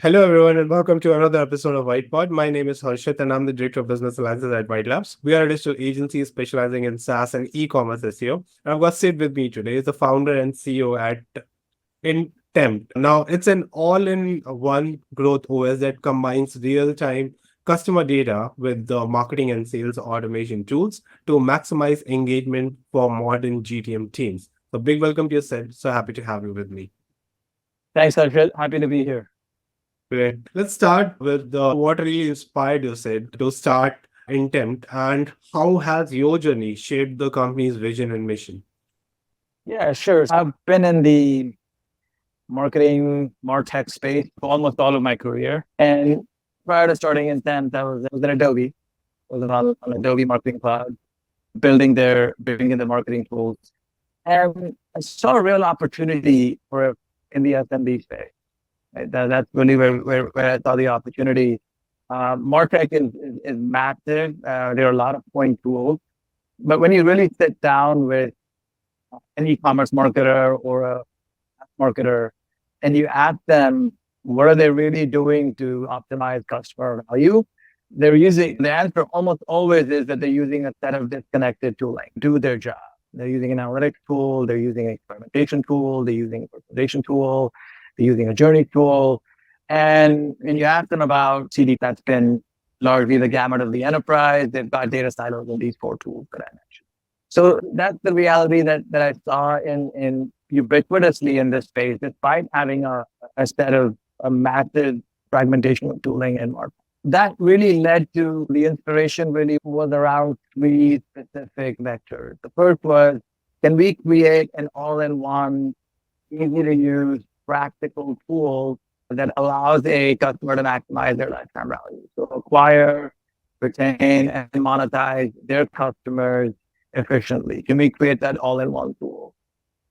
Hello, everyone, and welcome to another episode of Wytpod. My name is Harshit, and I'm the Director of Business Alliances at Wytlabs. We are a digital agency specializing in SaaS and e-commerce SEO. And I've got Sid with me today. He's the founder and CEO at Intempt. Now, it's an all-in-one growth OS that combines real-time customer data with the marketing and sales automation tools to maximize engagement for modern GTM teams. So, big welcome to you, Sid. So happy to have you with me. Thanks, Harshit. Happy to be here. Great. Let's start with what really inspired you, Sid, to start Intempt, and how has your journey shaped the company's vision and mission? Yeah, sure. I've been in the marketing, MarTech space for almost all of my career. And prior to starting Intent, I was in Adobe. I was on Adobe Marketing Cloud, building in the marketing tools. And I saw a real opportunity in the SMB space. Right? That's really where I saw the opportunity. MarTech is massive. There are a lot of point tools. But when you really sit down with an e-commerce marketer or a marketer, and you ask them, what are they really doing to optimize customer value? The answer almost always is that they're using a set of disconnected tooling to do their job. They're using an analytics tool, they're using an experimentation tool, they're using a personalization tool, they're using a journey tool. And when you ask them about CD, that's been largely the gamut of the enterprise. They've got data silos in these four tools that I mentioned. So that's the reality that I saw in ubiquitously in this space, despite having a set of a massive fragmentation of tooling and marketing. That really led to the inspiration really was around three specific vectors. The first was, can we create an all-in-one, easy to use, practical tool that allows a customer to maximize their lifetime value? So acquire, retain, and monetize their customers efficiently. Can we create that all-in-one tool?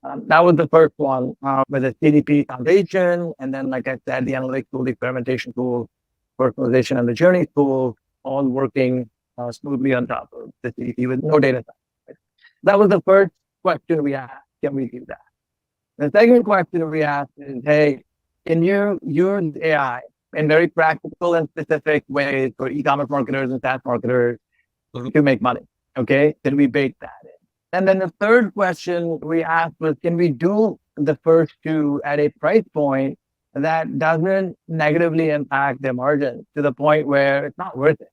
That was the first one with the CDP foundation. And then, like I said, the analytics tool, the experimentation tool, personalization, and the journey tool, all working smoothly on top of the CDP with no data science. Right? That was the first question we asked. Can we do that? The second question we asked is, hey, can you use AI in very practical and specific ways for e-commerce marketers and SaaS marketers to make money? Okay, can we bake that in? And then the third question we asked was, can we do the first two at a price point that doesn't negatively impact their margin to the point where it's not worth it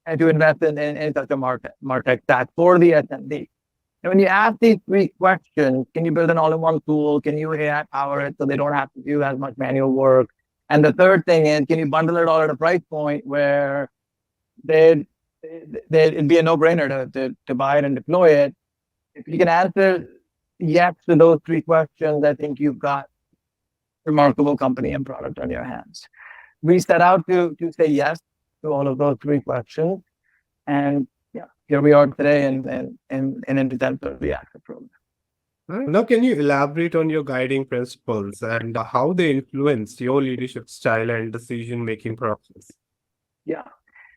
and to invest in such a martech stack for the SMB? And when you ask these three questions, can you build an all-in-one tool? Can you AI power it so they don't have to do as much manual work? And the third thing is, can you bundle it all at a price point where it'd be a no-brainer to buy it and deploy it? If you can answer yes to those three questions, I think you've got a remarkable company and product on your hands. We set out to say yes to all of those three questions. And yeah, here we are today in Intempt of the Active program. Now, can you elaborate on your guiding principles and how they influence your leadership style and decision-making process? Yeah.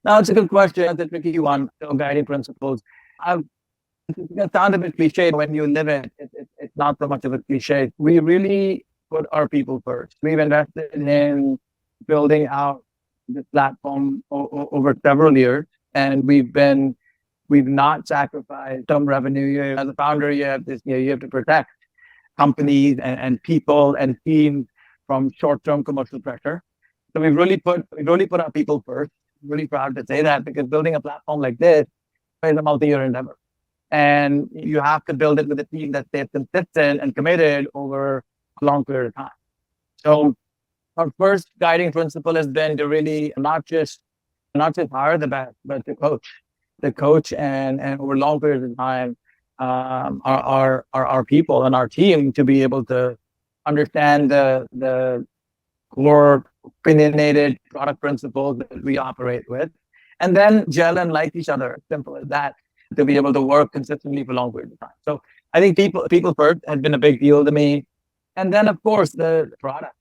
Now, it's a good question. It's a tricky one. So guiding principles. It's going to sound a bit cliche when you live it. It's not so much of a cliche. We really put our people first. We've invested in building out this platform over several years, and we've not sacrificed some revenue. As a founder, you have to protect companies and people and teams from short-term commercial pressure. So we've really put our people first. I'm really proud to say that, because building a platform like this is a multi-year endeavor. And you have to build it with a team that stays consistent and committed over a long period of time. So our first guiding principle has been to really not just hire the best, but to coach and over long periods of time, our people and our team to be able to understand the core opinionated product principles that we operate with, and then gel and like each other. Simple as that, to be able to work consistently for long periods of time. So I think people first has been a big deal to me. And then, of course, the product.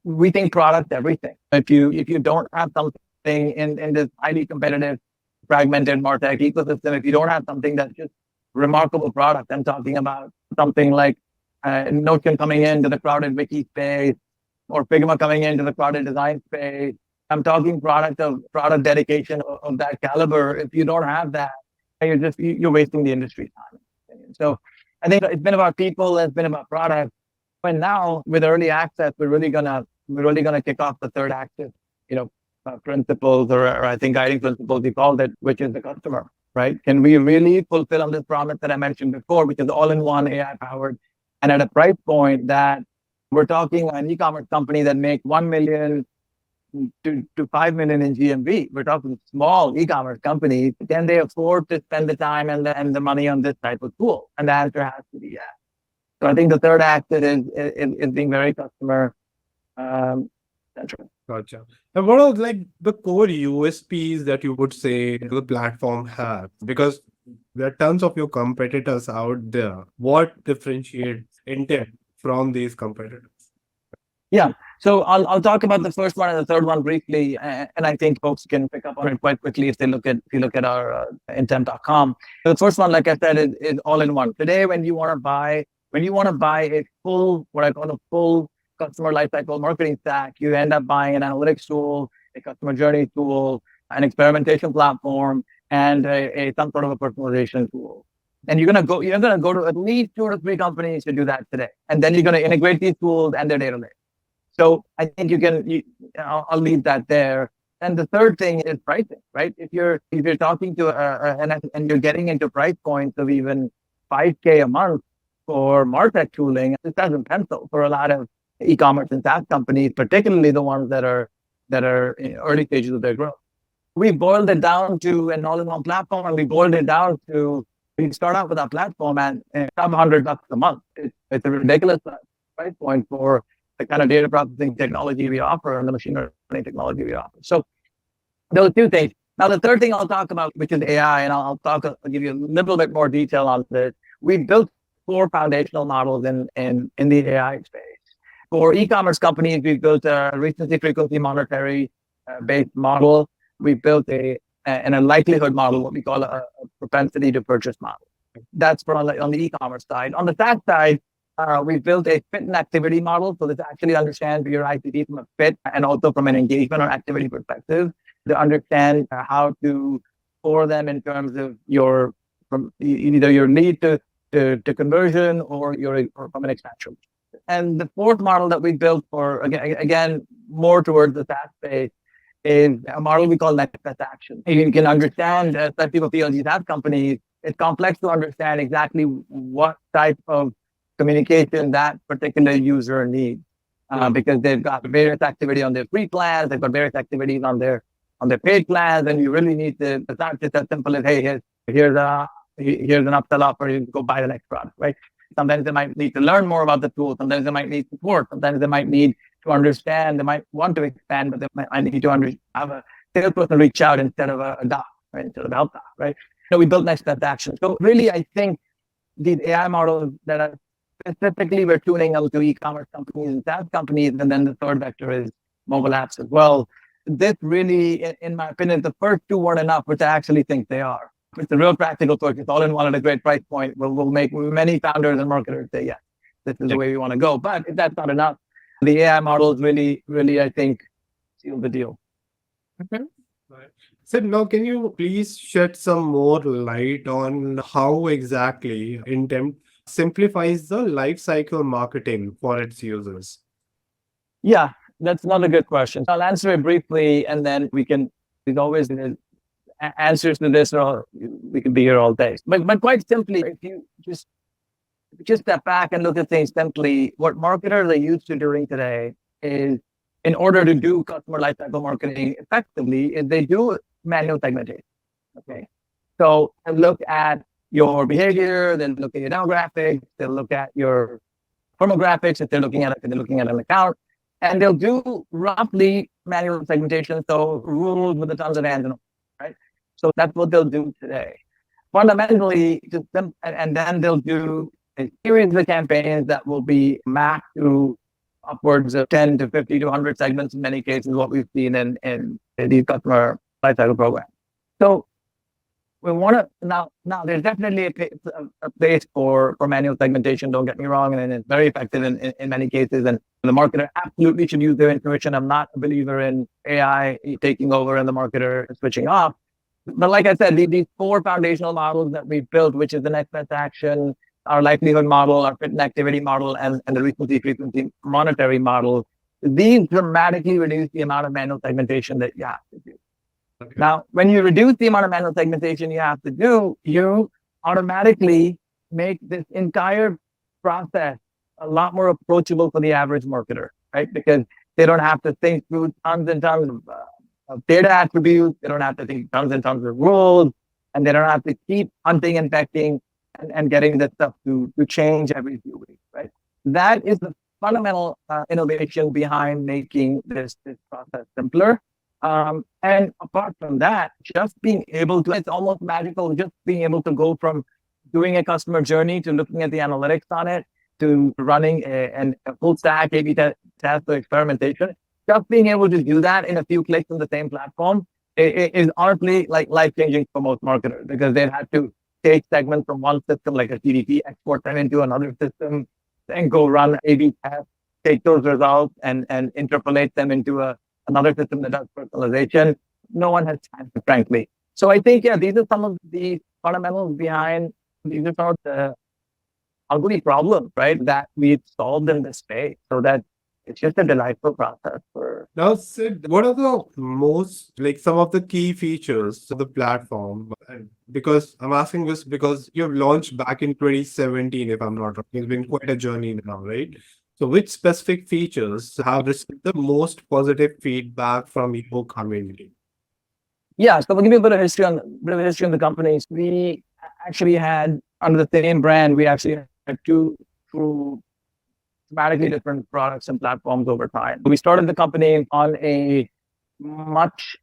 We think product everything. If you don't have something in this highly competitive, fragmented MarTech ecosystem, if you don't have something that's just remarkable product, I'm talking about something like Notion coming into the crowded wiki space, or Figma coming into the product design space. I'm talking product dedication of that caliber. If you don't have that, you're wasting the industry's time. So I think it's been about people, it's been about product. And now with early access, we're really gonna kick off the third active, principles, or I think guiding principles we called it, which is the customer, right? Can we really fulfill on this promise that I mentioned before, which is all-in-one AI powered, and at a price point that we're talking an e-commerce company that make 1 million to 5 million in GMV. We're talking small e-commerce companies. Can they afford to spend the time and the money on this type of tool? And the answer has to be yes. So I think the third act is being very customer centric. Gotcha. And what are like the core USPs that you would say the platform has? Because there are tons of your competitors out there. What differentiates Intent from these competitors? Yeah. So I'll talk about the first one and the third one briefly, and I think folks can pick up on it quite quickly if you look at our intempt.com. The first one, like I said, is all in one. Today, when you want to buy a full, what I call a full customer lifecycle marketing stack, you end up buying an analytics tool, a customer journey tool, an experimentation platform, and some sort of a personalization tool. And you're gonna go to at least 2 or 3 companies to do that today, and then you're gonna integrate these tools and their data lake. So I think I'll leave that there. And the third thing is pricing, right? If you're talking to and you're getting into price points of even 5K a month for MarTech tooling, it doesn't pencil for a lot of e-commerce and SaaS companies, particularly the ones that are in early stages of their growth. We boiled it down to an all-in-one platform, and we start out with our platform at some $100 a month. It's a ridiculous price point for the kind of data processing technology we offer and the machine learning technology we offer. So those 2 things. Now, the third thing I'll talk about, which is AI, and I'll give you a little bit more detail on this. We built 4 foundational models in the AI space. For e-commerce companies, we built a recency frequency monetary based model. We built a likelihood model, what we call a propensity to purchase model. That's on the e-commerce side. On the SaaS side, we've built a fit and activity model. So this actually understands your ICP from a fit and also from an engagement or activity perspective to understand how to score them in terms of either your lead to conversion or from an expansion. And the fourth model that we built for, again, more towards the SaaS space, is a model we call next best action. You can understand, that people feel in these SaaS companies, it's complex to understand exactly what type of communication that particular user needs, because they've got various activity on their free plans, they've got various activities on their paid plans, and you really need to. It's not just as simple as, hey, here's an upsell offer, you go buy the next product, right? Sometimes they might need to learn more about the tool. Sometimes they might need support. Sometimes they might need to understand. They might want to expand, but they might need to have a salesperson reach out instead of a doc, right? Instead of a help doc, right? So we built next best action. So really, I think these AI models that are specifically we're tuning out to e-commerce companies and SaaS companies, and then the third vector is mobile apps as well. This really, in my opinion, the first 2 weren't enough, which I actually think they are. It's a real practical push. It's all in one at a great price point. We'll make many founders and marketers say, yes, this is the way we want to go. But if that's not enough, the AI models really, I think, seal the deal. Okay. Right. So now, can you please shed some more light on how exactly Intempt simplifies the lifecycle marketing for its users? Yeah, that's another good question. I'll answer it briefly, and then there's always answers to this, or we could be here all day. But quite simply, if you just step back and look at things simply, what marketers are used to doing today is, in order to do customer lifecycle marketing effectively, is they do manual segmentation. Okay, so they look at your behavior, then look at your demographics, they'll look at your firmographics if they're looking at an account, and they'll do roughly manual segmentation, so rules with the tons of ands and all, right? So that's what they'll do today. Fundamentally, and then they'll do a series of campaigns that will be mapped to upwards of 10 to 50 to 100 segments in many cases, what we've seen in these customer lifecycle programs. So we want to now. There's definitely a place for manual segmentation. Don't get me wrong, and it's very effective in many cases. And the marketer absolutely should use their intuition. I'm not a believer in AI taking over and the marketer switching off. But like I said, these four foundational models that we built, which is the next best action, our likelihood model, our fit and activity model, and the recency frequency monetary model, these dramatically reduce the amount of manual segmentation that you have to do. Okay. Now, when you reduce the amount of manual segmentation you have to do, you automatically make this entire process a lot more approachable for the average marketer, right? Because they don't have to think through tons and tons of data attributes. They don't have to think tons and tons of rules, and they don't have to keep hunting and pecking and getting this stuff to change every few weeks, right? That is the fundamental innovation behind making this process simpler. And apart from that, just being able to, it's almost magical, just being able to go from doing a customer journey to looking at the analytics on it to running a full stack A/B test or experimentation. Just being able to do that in a few clicks on the same platform is honestly like life changing for most marketers, because they had to take segments from one system like a CDP, export them into another system, then go run A/B tests, take those results and interpolate them into another system that does personalization. No one has time, frankly. So I think, yeah, these are some of the fundamentals behind, these are some of the ugly problems, right, that we've solved in this space, so that it's just a delightful process for. Now, Sid, what are the most, like some of the key features of the platform? And because I'm asking this because you've launched back in 2017, if I'm not wrong. It's been quite a journey now, right? So, which specific features have received the most positive feedback from your community? Yeah, so we'll give you a bit of history on the companies. We actually had, under the same brand, we actually had two dramatically different products and platforms over time. We started the company on a much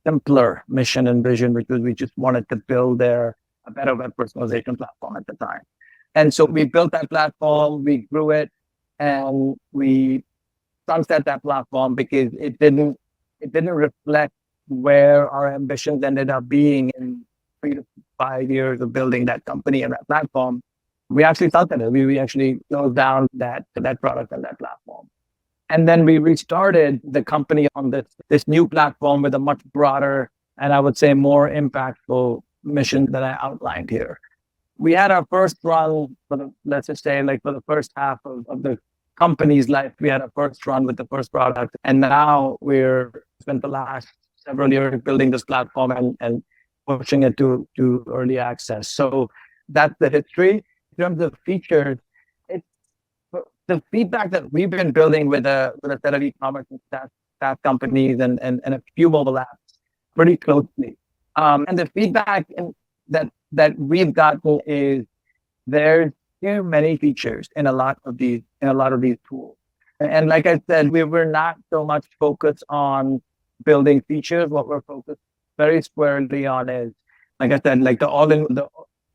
simpler mission and vision, because we just wanted to build a better web personalization platform at the time. And so we built that platform, we grew it, and we sunset that platform because it didn't reflect where our ambitions ended up being in 3 to 5 years of building that company and that platform. We actually sunset it. We actually closed down that product and that platform. And then we restarted the company on this new platform with a much broader and, I would say, more impactful mission that I outlined here. We had our first run let's just say, like, for the first half of the company's life, we had a first run with the first product. And now we're spent the last several years building this platform and pushing it to early access. So that's the history. In terms of features, it's the feedback that we've been building with a set of e-commerce and SaaS companies and a few mobile apps pretty closely. And the feedback that we've gotten is there's too many features in a lot of these tools. And like I said, we were not so much focused on building features. What we're focused very squarely on is, like I said, like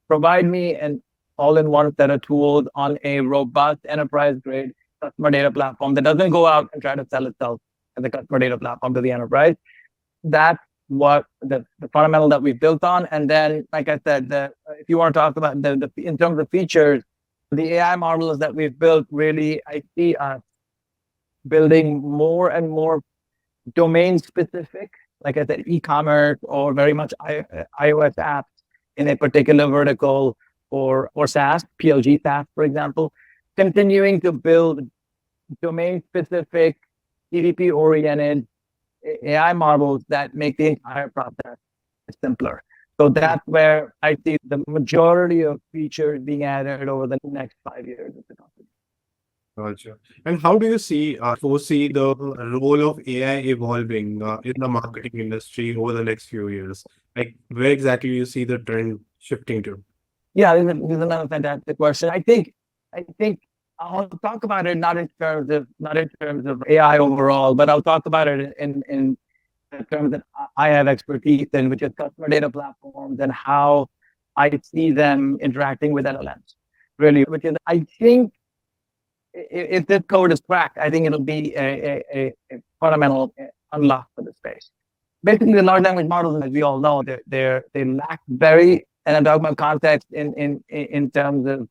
provide me an all-in-one set of tools on a robust enterprise-grade customer data platform that doesn't go out and try to sell itself as a customer data platform to the enterprise. That's what the fundamental that we built on. And then, like I said, if you want to talk about in terms of features, the AI models that we've built, really, I see us building more and more domain specific, like I said, e-commerce or very much iOS apps in a particular vertical, or SaaS, PLG SaaS, for example, continuing to build domain specific, CDP oriented AI models that make the entire process simpler. So that's where I see the majority of features being added over the next 5 years of the company. Gotcha. And how do you foresee the role of AI evolving in the marketing industry over the next few years? Like, where exactly do you see the trend shifting to? Yeah, this is another fantastic question. I think I'll talk about it not in terms of AI overall, but I'll talk about it in the terms that I have expertise in, which is customer data platforms and how I see them interacting with LLMs. Really, which is, I think, if this code is cracked, I think it'll be a fundamental unlock for the space. basically the large language models, as we all know, they lack very, and I'm talking about context in terms of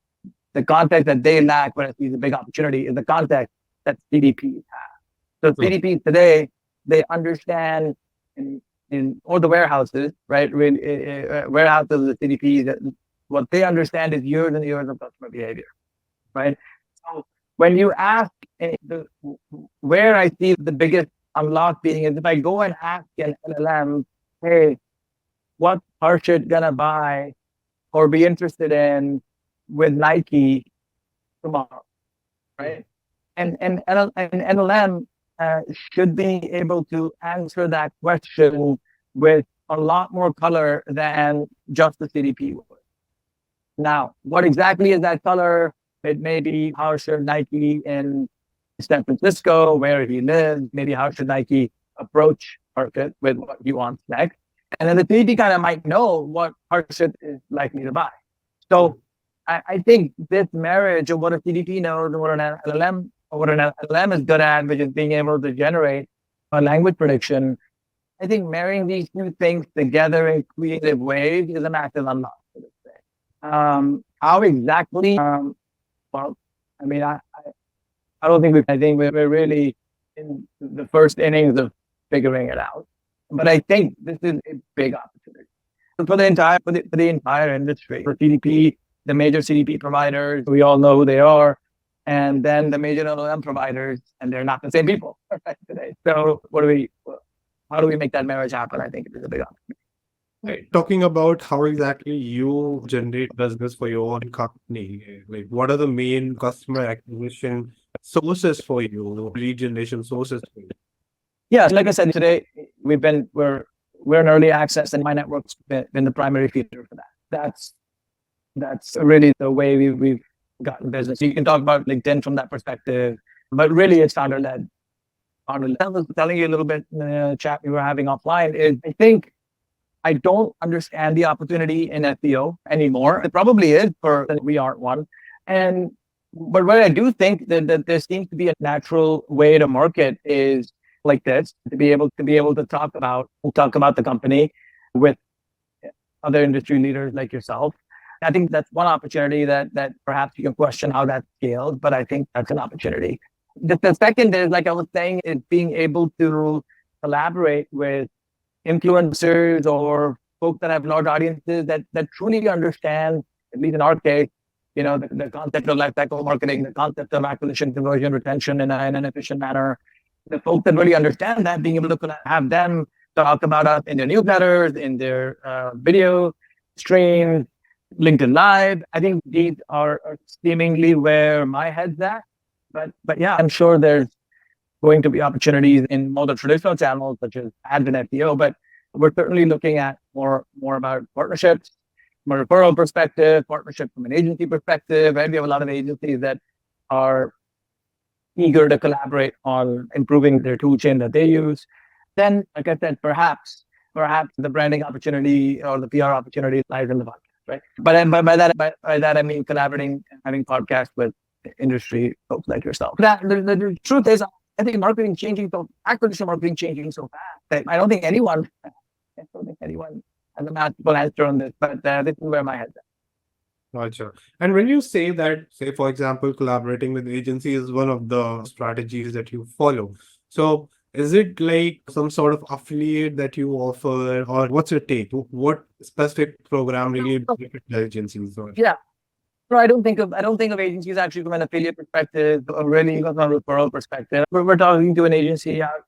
the context that they lack, where I see the big opportunity is the context that CDPs have. So Hmm. CDPs today, they understand in all the warehouses, right? Warehouses, the CDPs, what they understand is years and years of customer behavior, right? So when you ask where I see the biggest unlock being is if I go and ask an LLM, hey, what Harshit gonna buy or be interested in with Nike tomorrow, right? And LLM should be able to answer that question with a lot more color than just the CDP would. Now, what exactly is that color? It may be how should Nike in San Francisco, where he lives, maybe how should Nike approach Harshit with what he wants next. And then the CDP kind of might know what Harshit is likely to buy. So I think this marriage of what a CDP knows and what an LLM or what an LLM is good at, which is being able to generate a language prediction, I think marrying these two things together in creative ways is a massive unlock for this thing. How exactly? Well, I mean, I don't think I think we're really in the first innings of figuring it out. But I think this is a big opportunity for the entire industry. For CDP, the major CDP providers, we all know who they are, and then the major LLM providers, and they're not the same people right, today. So how do we make that marriage happen? I think it is a big opportunity. Right. Talking about how exactly you generate business for your own company, like what are the main customer acquisition sources for you, lead generation sources for you? Yeah, like I said today, we're in early access, and my network's been the primary feeder for that. That's really the way we've gotten business. You can talk about LinkedIn from that perspective, but really it's founder led. I was telling you a little bit in the chat we were having offline. Is I think I don't understand the opportunity in SEO anymore. It probably is for we aren't one, and but what I do think that there seems to be a natural way to market is like this to be able to talk about the company with other industry leaders like yourself. I think that's one opportunity that perhaps you can question how that scales, but I think that's an opportunity. The second is, like I was saying, is being able to collaborate with influencers or folks that have large audiences that truly understand, at least in our case, the concept of lifecycle marketing, the concept of acquisition, conversion, retention in an efficient manner. The folks that really understand that, being able to have them talk about us in their newsletters, in their video streams, LinkedIn Live. I think these are seemingly where my head's at. But yeah, I'm sure there's going to be opportunities in more the traditional channels such as ads and SEO. But we're certainly looking at more about partnerships, from a referral perspective, partnership from an agency perspective. Right? We have a lot of agencies that are eager to collaborate on improving their tool chain that they use. Then, like I said, perhaps the branding opportunity or the PR opportunity lies in the podcast, right? But by that I mean collaborating, having podcasts with industry folks like yourself. The truth is, I think acquisition marketing changing so fast that I don't think anyone has a magical answer on this. But this is where my head's at. Gotcha. And when you say that, say, for example, collaborating with agencies is one of the strategies that you follow. So is it like some sort of affiliate that you offer, or what's your take? What specific program really benefits the agencies? Yeah. No, I don't think of agencies actually from an affiliate perspective or really from a referral perspective. We're talking to an agency out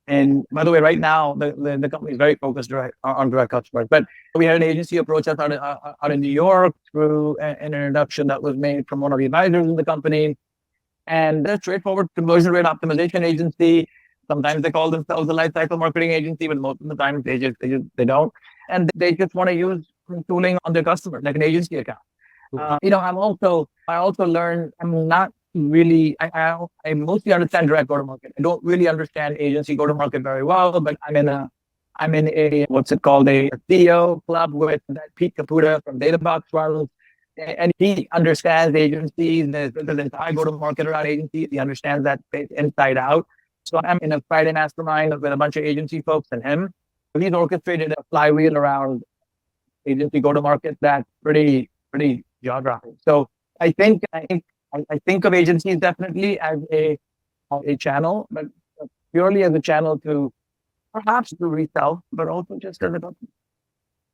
and by the way, right now the company is very focused on direct customers. But we had an agency approach us out in New York through an introduction that was made from one of the advisors in the company, and they're straightforward conversion rate optimization agency. Sometimes they call themselves a lifecycle marketing agency, but most of the time they don't, and they just want to use tooling on their customers like an agency account. I also learned I'm not really, I mostly understand direct go to market. I don't really understand agency go to market very well, but I'm in a, what's it called? A CEO club with that Pete Caputa from DataBox runs. And he understands agencies, the entire go to market around agencies. He understands that space inside out. So I'm in a Friday mastermind with a bunch of agency folks and him. He's orchestrated a flywheel around agency go to market that's pretty jaw dropping. So I think of agencies definitely as a channel, but purely as a channel to perhaps to resell, but also just as a company.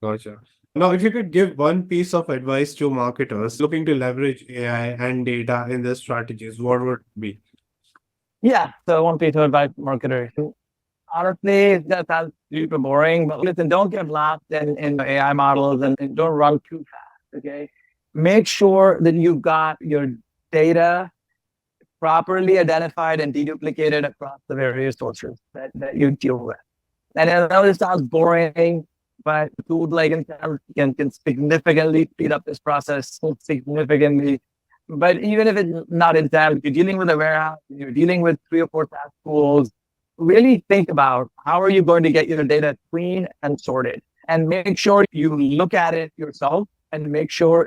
Gotcha. Now, if you could give one piece of advice to marketers looking to leverage AI and data in their strategies, what would it be? Yeah. So one piece of advice for marketers. Honestly, that sounds super boring, but listen, don't get lost in AI models and don't run too fast. Okay. Make sure that you've got your data properly identified and deduplicated across the various sources that you deal with. And I know this sounds boring, but tools like Intempt can significantly speed up this process significantly. But even if it's not Intempt, you're dealing with a warehouse, you're dealing with 3 or 4 SaaS tools, really think about how are you going to get your data clean and sorted, and make sure you look at it yourself and make sure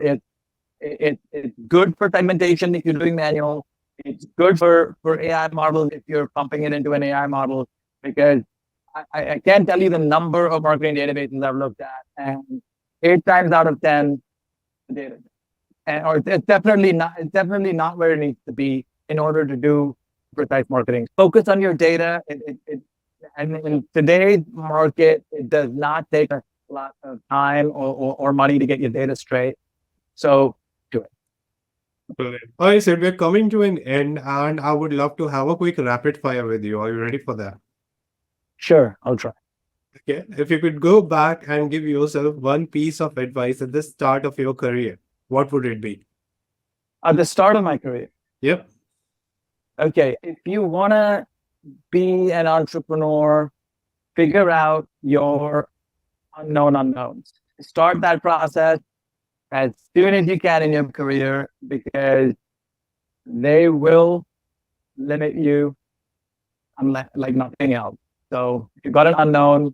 it's good for segmentation if you're doing manual. It's good for AI models if you're pumping it into an AI model, because I can't tell you the number of marketing databases I've looked at, and 8 times out of 10, the data, or it's definitely not where it needs to be in order to do precise marketing. Focus on your data. And in today's market, it does not take a lot of time or money to get your data straight. So do it. Brilliant. All right, so we're coming to an end, and I would love to have a quick rapid fire with you. Are you ready for that? Sure, I'll try. Okay. If you could go back and give yourself one piece of advice at the start of your career, what would it be? At the start of my career, Yep. okay, if you want to be an entrepreneur, figure out your unknown unknowns. Start that process as soon as you can in your career, because they will limit you unless, like nothing else. So if you've got an unknown,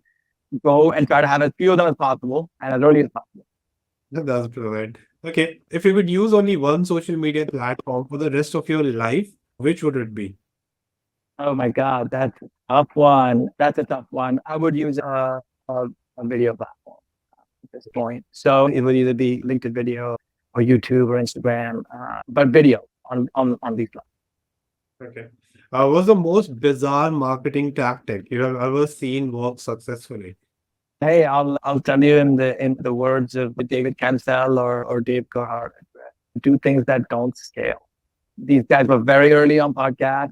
go and try to have as few of them as possible and as early as possible. That's brilliant. Okay. If you could use only one social media platform for the rest of your life, which would it be? Oh my God, that's a tough one. That's a tough one. I would use a video platform at this point. So it would either be LinkedIn video or YouTube or Instagram, but video on these platforms. Okay. What's the most bizarre marketing tactic you have ever seen work successfully? Hey, I'll tell you in the words of David Cancel or Dave Carhart, do things that don't scale. These guys were very early on podcasts,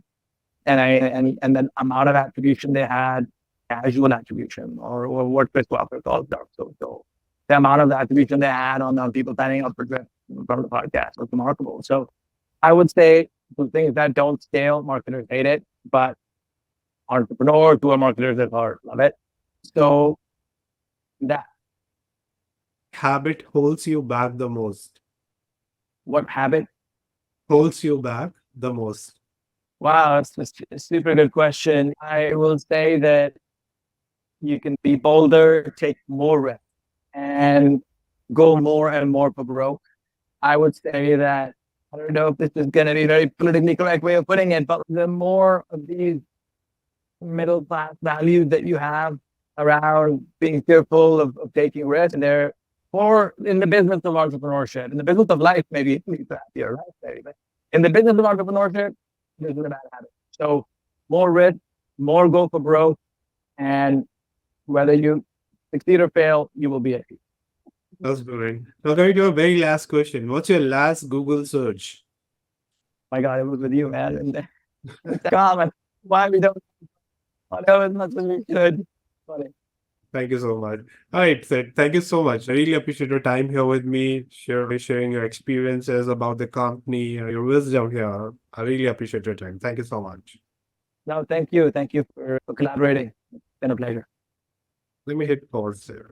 and then amount of attribution they had, casual attribution, or what Chris Walker calls dark social. The amount of attribution they had on people signing up for from the podcast was remarkable. So I would say the things that don't scale, marketers hate it, but entrepreneurs who are marketers at heart love it. So that Habit holds you back the most. what habit? Holds you back the most. Wow, that's a super good question. I will say that you can be bolder, take more risks, and go more and more for broke. I would say that, I don't know if this is going to be a very politically correct way of putting it, but the more of these middle class values that you have around being fearful of taking risks, and they're or in the business of entrepreneurship, in the business of life, maybe it's happier, right? Maybe, but in the business of entrepreneurship, this is a bad habit. So more risk, more go for growth, and whether you succeed or fail, you will be happy. That's brilliant. Now, coming to our very last question. What's your last Google search? My God, it was with you, man. And it's common. Why we don't know as much as we should. Funny. Thank you so much. All right, Sid. Thank you so much. I really appreciate your time here with me, sharing your experiences about the company, your wisdom here. I really appreciate your time. Thank you so much. No, thank you. Thank you for collaborating. It's been a pleasure. Let me hit pause there.